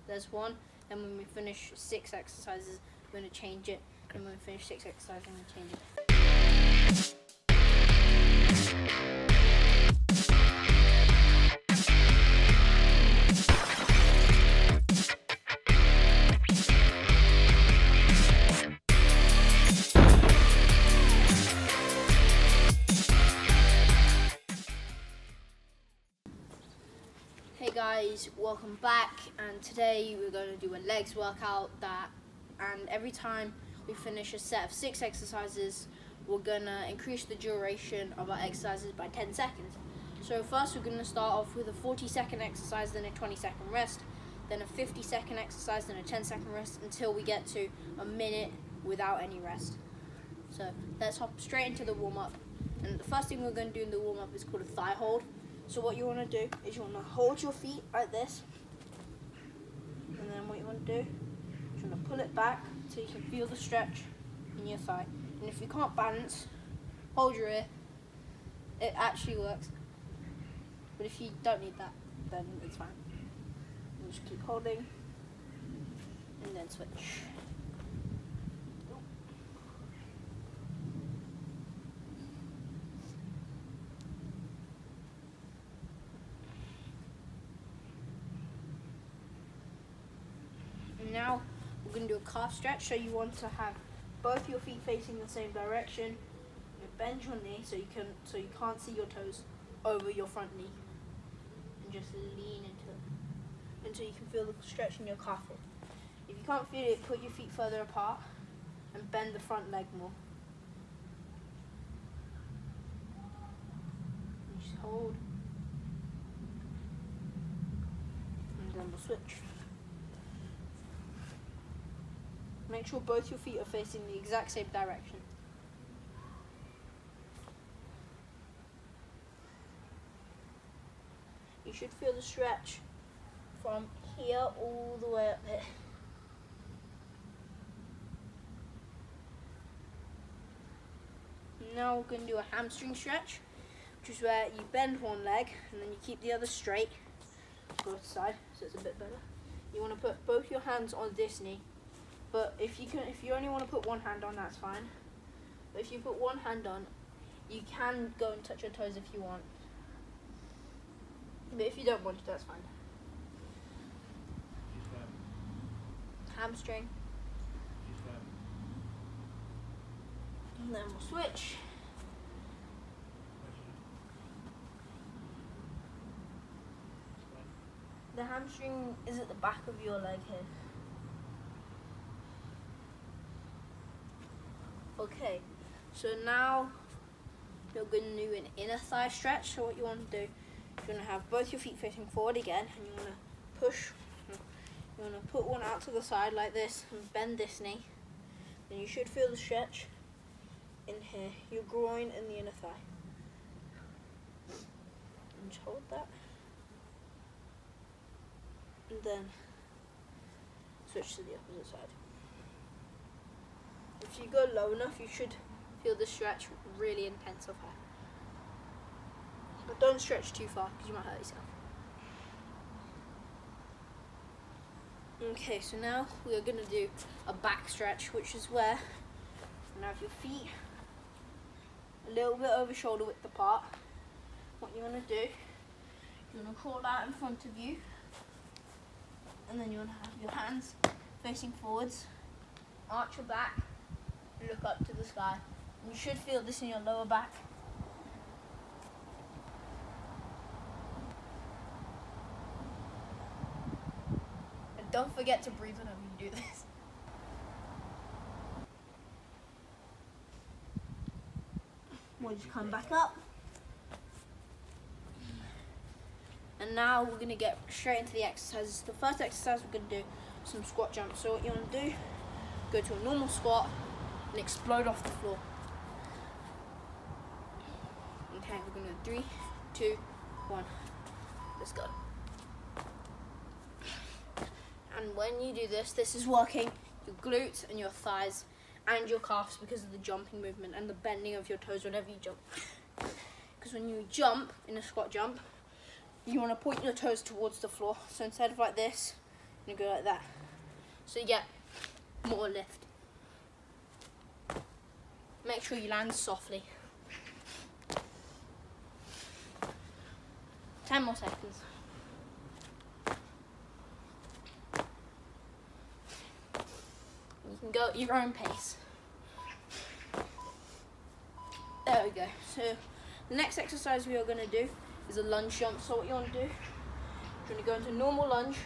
there's one. And when we finish 6 exercises, we're going to change it. And when we finish 6 exercises, we're going to change it. Hey guys, welcome back, and today we're going to do a legs workout and every time we finish a set of 6 exercises, we're going to increase the duration of our exercises by 10 seconds. So first we're going to start off with a 40-second exercise, then a 20-second rest, then a 50-second exercise, then a 10-second rest, until we get to a minute without any rest. So let's hop straight into the warm-up. And the first thing we're going to do in the warm-up is called a thigh hold. So what you want to do is you want to hold your feet like this, and then what you want to do is you want to pull it back so you can feel the stretch in your thigh. And if you can't balance, hold your ear. It actually works. But if you don't need that, then it's fine. You just keep holding and then switch. Now we're going to do a calf stretch, so you want to have both your feet facing the same direction. You bend your knee so you can't see your toes over your front knee, and just lean into it until you can feel the stretch in your calf. If you can't feel it, put your feet further apart and bend the front leg more. You just hold, and then we'll switch. Make sure both your feet are facing the exact same direction. You should feel the stretch from here all the way up there. Now we're going to do a hamstring stretch, which is where you bend one leg and then you keep the other straight. Go to the side so it's a bit better. You want to put both your hands on this knee. But if you only want to put one hand on, that's fine. But if you put one hand on, you can go and touch your toes if you want. But if you don't want to, that's fine. Hamstring. And then we'll switch. The hamstring is at the back of your leg here. Okay, so now you're going to do an inner thigh stretch. So what you want to do, you're going to have both your feet facing forward again, and you want to push. You want to put one out to the side like this and bend this knee. Then you should feel the stretch in here, your groin and the inner thigh. And just hold that. And then switch to the opposite side. If you go low enough, you should feel the stretch really intensify. But don't stretch too far because you might hurt yourself. Okay, so now we are going to do a back stretch, which is where you have your feet a little bit over shoulder width apart. What you want to do, you want to crawl out in front of you, and then you want to have your hands facing forwards, arch your back, look up to the sky. And you should feel this in your lower back. And don't forget to breathe whenever you do this. We'll just come back up. And now we're going to get straight into the exercises. The first exercise we're going to do is some squat jumps. So what you want to do, go to a normal squat and explode off the floor. Okay, we're going to do 3, 2, 1. Let's go. And when you do this, this is working your glutes and your thighs and your calves because of the jumping movement and the bending of your toes whenever you jump. Because when you jump in a squat jump, you want to point your toes towards the floor. So instead of like this, and go like that. So you get more lift. Make sure you land softly. 10 more seconds. You can go at your own pace. There we go. So the next exercise we are going to do is a lunge jump. So what you want to do, you're going to go into normal lunge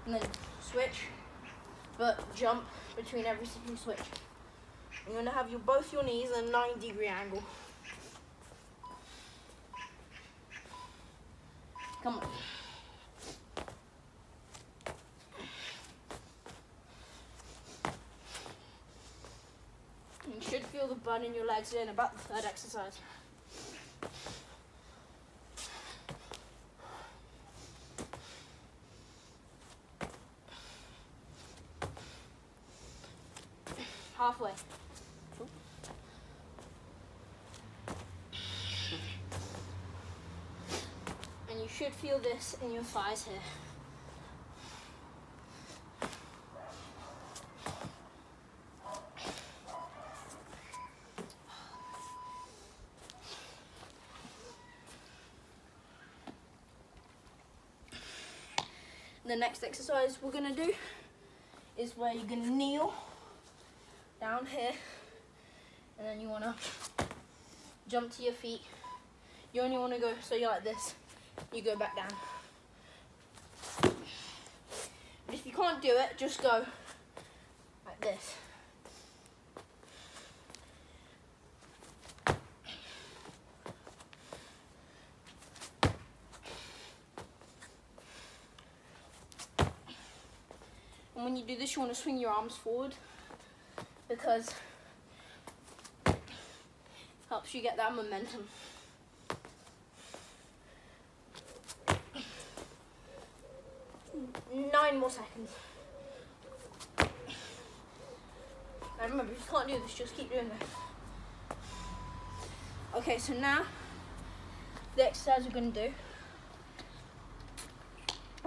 and then switch, but jump between every single switch. You're going to have both your knees at a 90-degree angle. Come on. You should feel the burn in your legs in about the third exercise. Halfway. And you should feel this in your thighs here. The next exercise we're going to do is where you're going to kneel down here, and then you want to jump to your feet. You only want to go, so you're like this, you go back down. But if you can't do it, just go like this. And when you do this, you want to swing your arms forward, because it helps you get that momentum. Nine more seconds. Now remember, if you can't do this, just keep doing this. Okay, so now the exercise we're going to do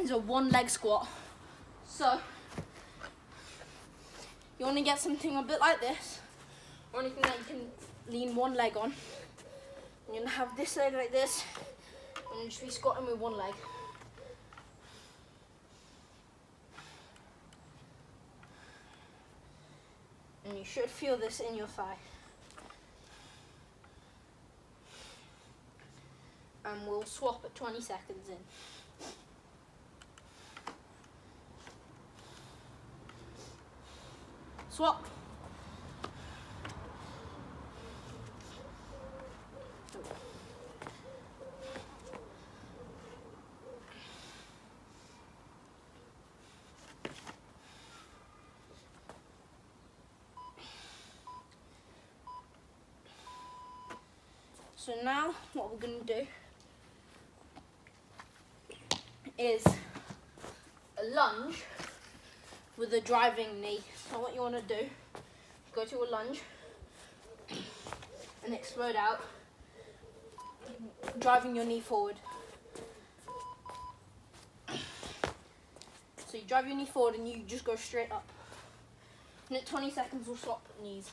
is a one-leg squat. So you want to get something a bit like this, or anything that you can lean one leg on. You're going to have this leg like this, and you'll just be squatting with one leg. And you should feel this in your thigh. And we'll swap at 20 seconds in. Swap. So now what we're going to do is a lunge with a driving knee. So what you want to do, go to a lunge and explode out, driving your knee forward. So you drive your knee forward and you just go straight up. And at 20 seconds we'll swap knees.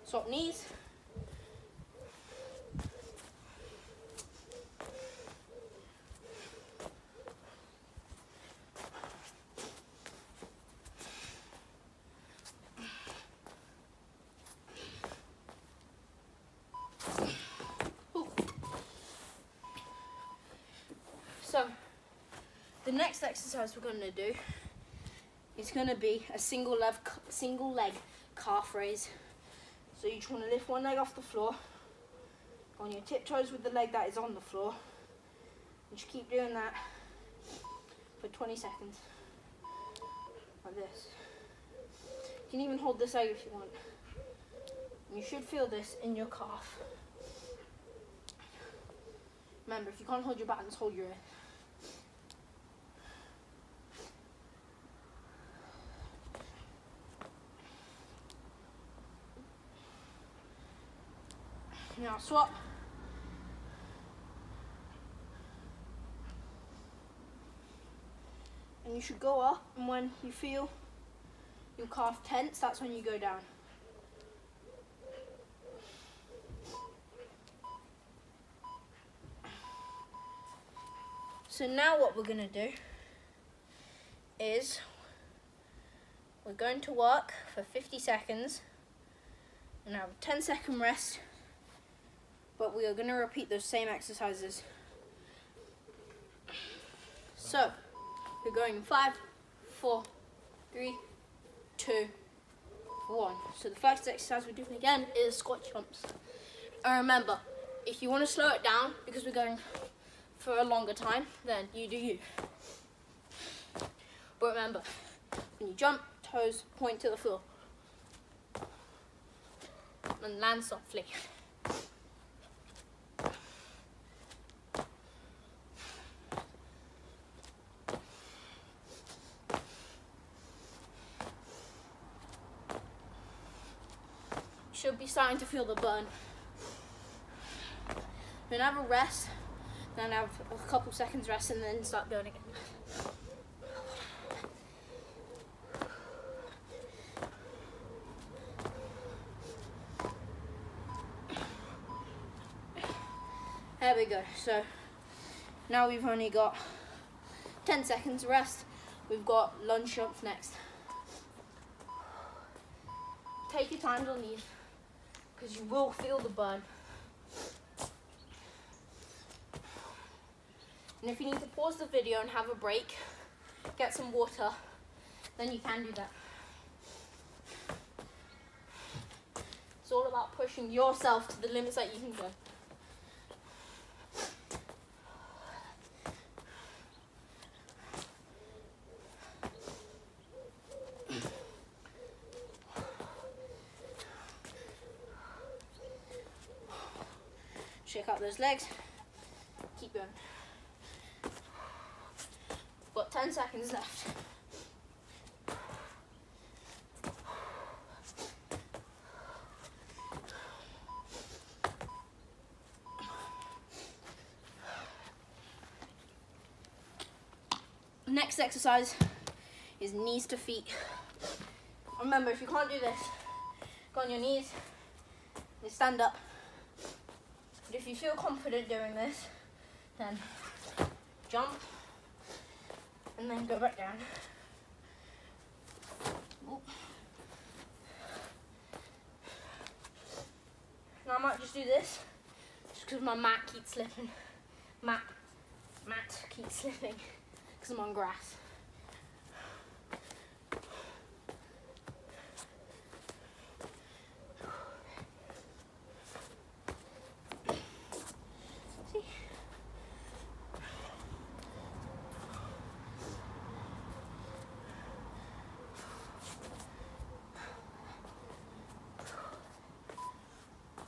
Swap knees. Ooh. So the next exercise we're going to do is going to be a single leg calf raise. So you just want to lift one leg off the floor, on your tiptoes with the leg that is on the floor, and just keep doing that for 20 seconds, like this. You can even hold this leg if you want. And you should feel this in your calf. Remember, if you can't hold your balance, hold your ear. Now swap. And you should go up, and when you feel your calf tense, that's when you go down. So now what we're gonna do is we're going to work for 50 seconds and have a 10-second rest, but we are gonna repeat those same exercises. So we're going 5, 4, 3, 2, 1. So the first exercise we're doing again is squat jumps. And remember, if you want to slow it down, because we're going for a longer time, then you do you. But remember, when you jump, toes point to the floor. And land softly. Should be starting to feel the burn. Then have a rest, then have a couple seconds rest, and then start going again. There we go. So now we've only got 10 seconds rest. We've got lunge jumps next. Take your time on these, because you will feel the burn. And if you need to pause the video and have a break, get some water, then you can do that. It's all about pushing yourself to the limits that you can go. Shake out those legs, keep going. Got 10 seconds left. Next exercise is knees to feet. Remember, if you can't do this, go on your knees and stand up. But if you feel confident doing this, then jump and then go back down. Now I might just do this, just because my mat keeps slipping. Mat keeps slipping, because I'm on grass.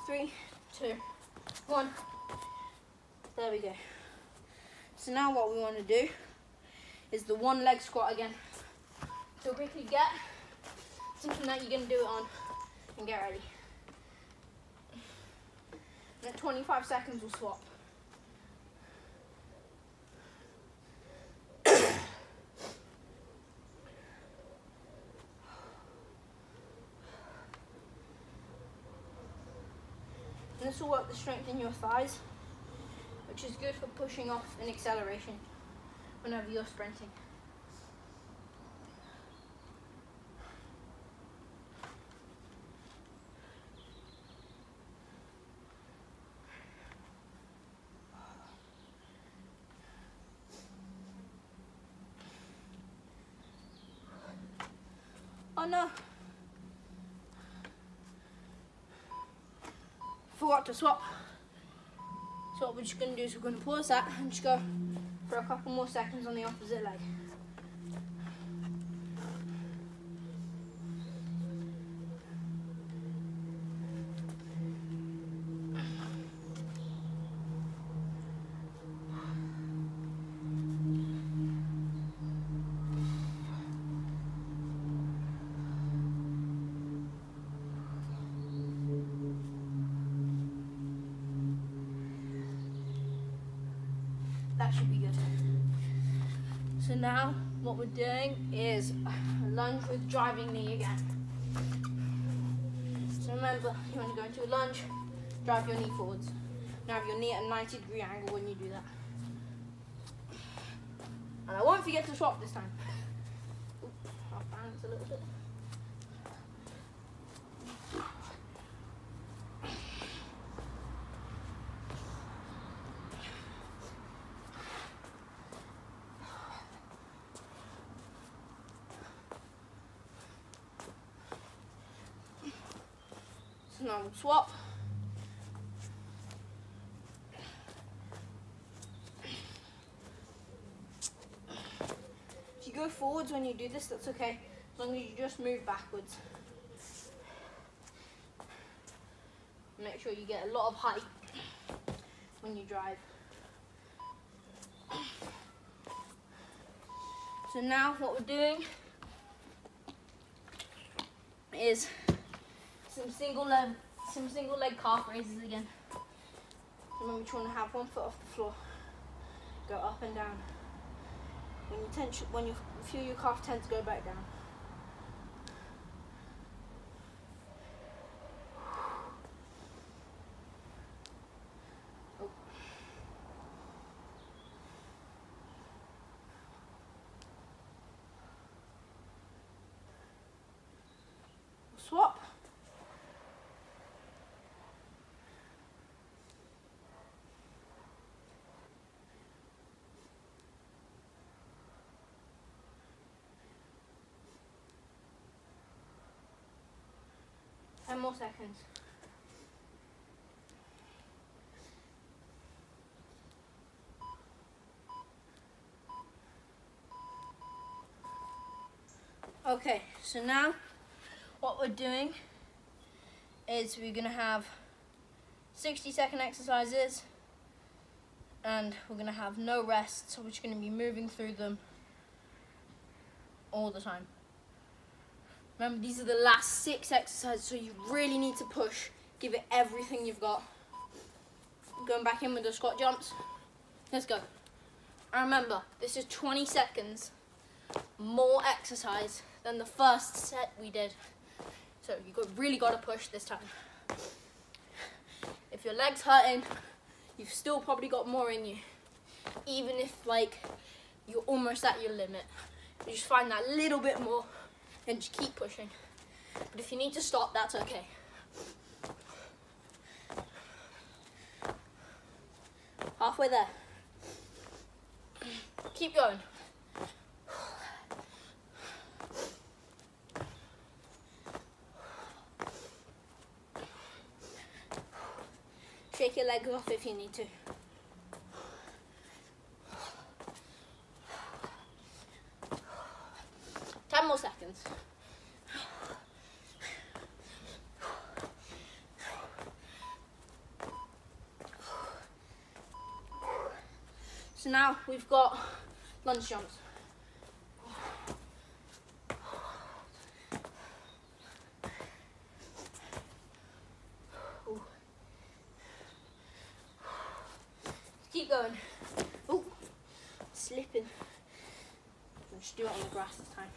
Three, two, one. There we go. So now what we want to do is the one leg squat again. So quickly get something that you're going to do it on and get ready. And at 25 seconds we'll swap. And this will work the strength in your thighs, which is good for pushing off an acceleration whenever you're sprinting. Oh no! Forgot to swap. So what we're just going to do is we're going to pause that and just go for a couple more seconds on the opposite leg. should be good. So now what we're doing is a lunge with driving knee again. So remember, you want to go into a lunge, drive your knee forwards. Now have your knee at a 90-degree angle when you do that. And I won't forget to swap this time. Oop, off balance a little bit. So now we'll swap. If you go forwards when you do this, that's okay, as long as you just move backwards. Make sure you get a lot of height when you drive. So now what we're doing is some single leg calf raises again. Remember, you want to have one foot off the floor, go up and down. When you feel your calf tend to go back down. Oh. Swap. Ten more seconds. Okay, so now what we're doing is we're going to have 60-second exercises and we're going to have no rest, so we're just going to be moving through them all the time. Remember, these are the last 6 exercises, so you really need to push. Give it everything you've got. Going back in with the squat jumps. Let's go. And remember, this is 20 seconds more exercise than the first set we did. So you really got to push this time. If your leg's hurting, you've still probably got more in you. Even if you're almost at your limit. You just find that little bit more and just keep pushing. But if you need to stop, that's okay. Halfway there. Keep going. Shake your legs off if you need to. 10 more seconds. So now we've got lunge jumps. Keep going. Oh, slipping. I'll just do it on the grass this time.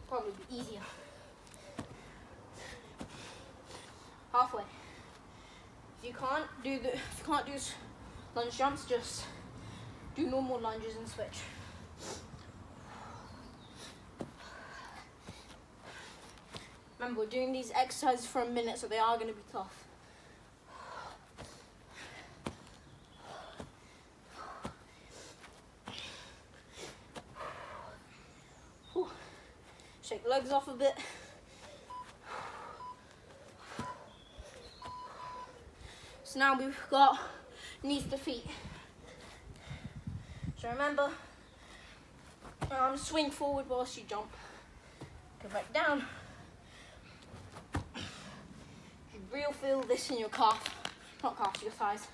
Probably be easier. Halfway. If you can't do lunge jumps, just do normal lunges and switch. Remember, we're doing these exercises for a minute, so they are going to be tough. Shake the legs off a bit. So now we've got knees to feet. So remember, swing forward whilst you jump. Go back down. You really feel this in your calf, not calf, your thighs.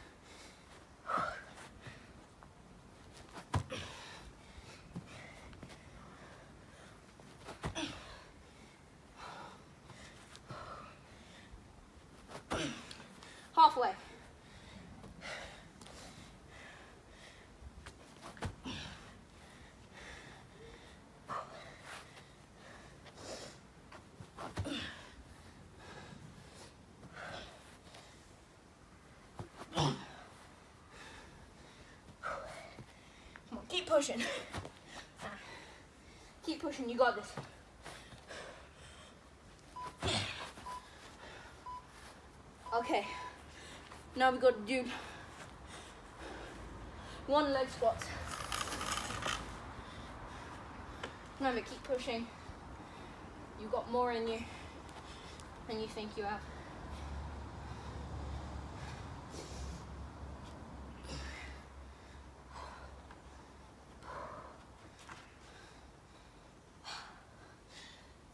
Halfway. pushing. Keep pushing, you got this. Okay, now we got to do 1 leg squats. Remember, keep pushing. You got more in you than you think you have.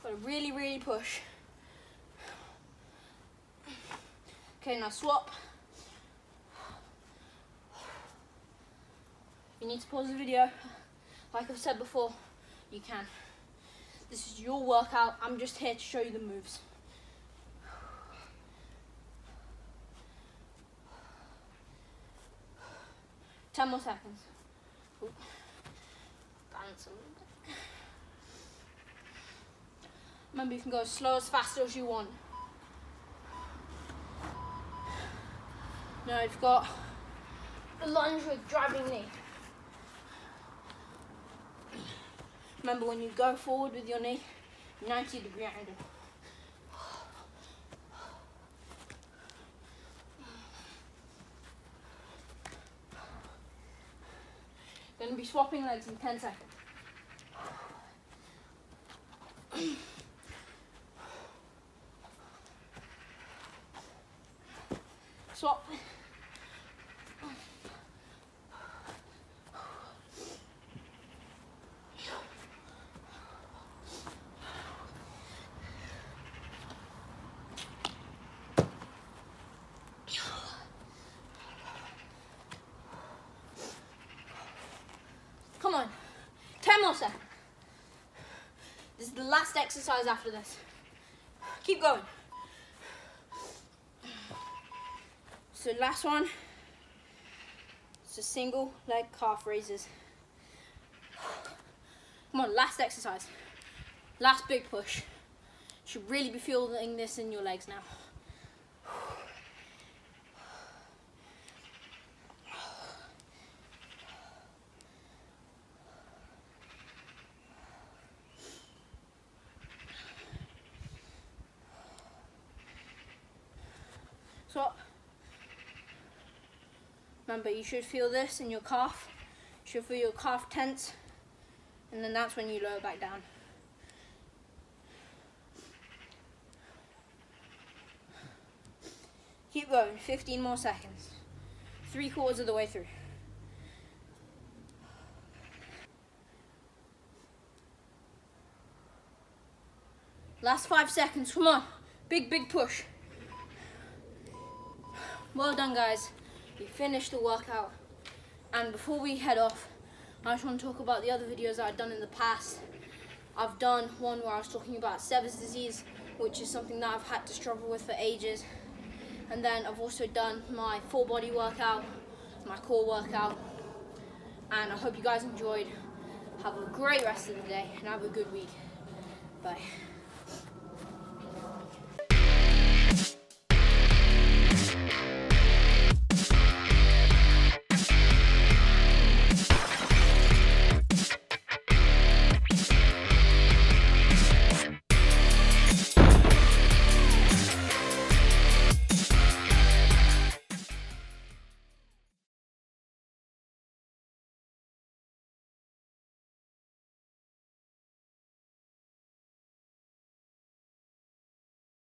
Gotta really, really push. Okay, now swap. If you need to pause the video, like I've said before, you can. This is your workout. I'm just here to show you the moves. Ten more seconds. Ooh. Balance a little bit. Remember, you can go as slow as fast as you want. Now you've got the lunge with driving knee. Remember, when you go forward with your knee, 90-degree angle. Going to be swapping legs in 10 seconds. Swap. Come on, 10 more seconds. This is the last exercise after this. Keep going. So last one, it's a single leg calf raises. Come on, last exercise. Last big push. Should really be feeling this in your legs now. So, remember, you should feel this in your calf. You should feel your calf tense, and then that's when you lower back down. Keep going, 15 more seconds. 3/4 of the way through. Last 5 seconds, come on. Big, big push. Well done, guys. We finished the workout. And before we head off, I just want to talk about the other videos that I've done in the past. I've done one where I was talking about Sever's disease, which is something that I've had to struggle with for ages. And then I've also done my full body workout, my core workout. And I hope you guys enjoyed. Have a great rest of the day and have a good week. Bye.